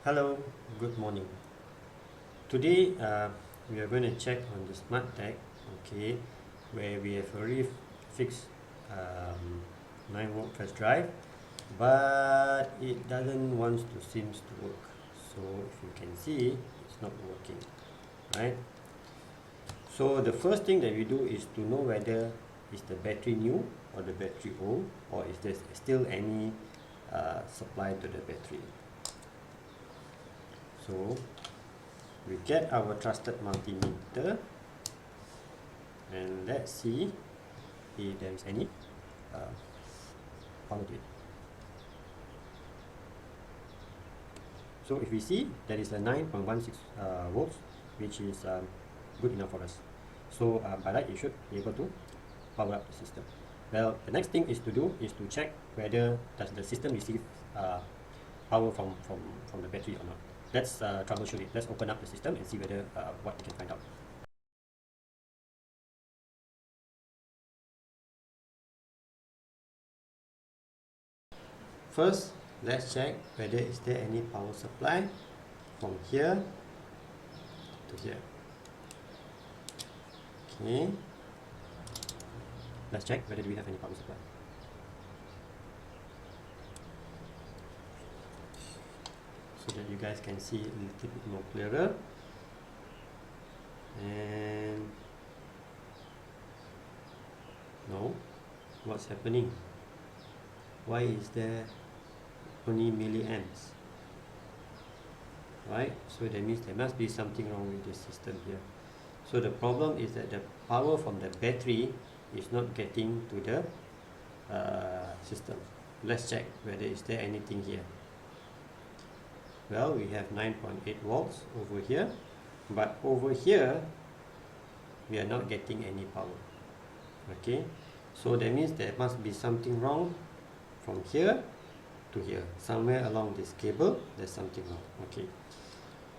Hello, good morning. Today we are going to check on the smart tag, okay, where we have already fixed 9-volt flash drive, but it doesn't want to seems to work. So if you can see, it's not working, right? So the first thing that we do is to know whether is the battery new or the battery old, or is there still any supply to the battery. So we get our trusted multimeter and let's see if there is any power to it. So if we see there is a 9.16 volts, which is good enough for us. So by that it should be able to power up the system. Well, the next thing is to do is to check whether does the system receive power from the battery or not. Let's troubleshoot it. Let's open up the system and see whether what we can find out. First, let's check whether is there any power supply from here to here. Okay. Let's check whether we have any power supply. So that you guys can see a little bit more clearer. And no, what's happening? Why is there only milliamps? Right, so that means there must be something wrong with this system here. So the problem is that the power from the battery is not getting to the system. Let's check whether is there anything here. Well, we have 9.8 volts over here, but over here we are not getting any power. Okay, so that means there must be something wrong from here to here. Somewhere along this cable there's something wrong. Okay,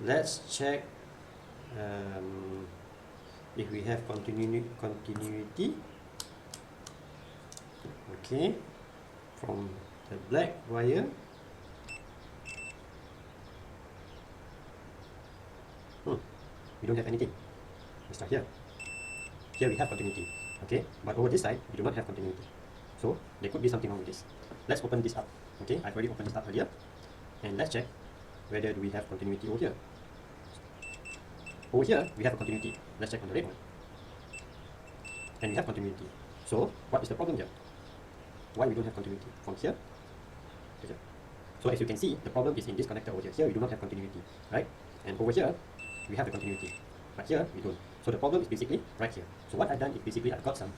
let's check if we have continuity. Okay, from the black wire we don't have anything. Let's start here. Here we have continuity, okay, but over this side we do not have continuity. So there could be something wrong with this. Let's open this up. Okay, I've already opened this up earlier, and let's check whether do we have continuity over here. Over here we have a continuity. Let's check on the red one, and we have continuity. So what is the problem here? Why we don't have continuity from here to here? So as you can see, the problem is in this connector over here. Here we do not have continuity, right? And over here we have the continuity, but here we don't. So the problem is basically right here. So what I've done is basically I've got some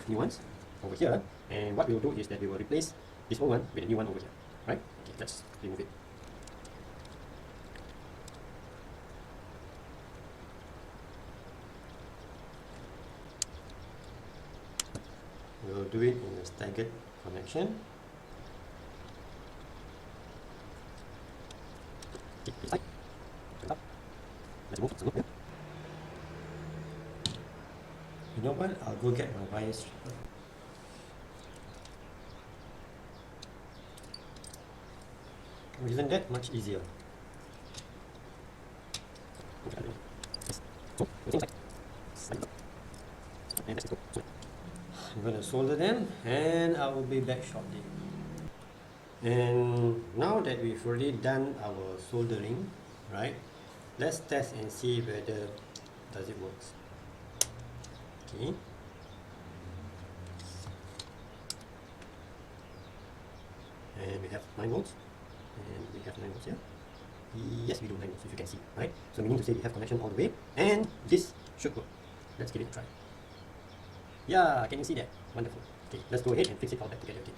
new ones over here, and what we will do is that we will replace this old one with a new one over here, right? Okay, let's remove it. We will do it in a staggered connection. Okay, let's move some here. You know what? I'll go get my wire stripper. Isn't that much easier? I'm going to solder them and I will be back shortly. And now that we've already done our soldering, right, let's test and see whether does it works. Okay. And we have 9 volts. And we have 9 volts here. Yes, we do 9 volts, if you can see, right? So meaning to say we have connection all the way, and this should work. Let's give it a try. Yeah, can you see that? Wonderful. Okay, let's go ahead and fix it all back together again.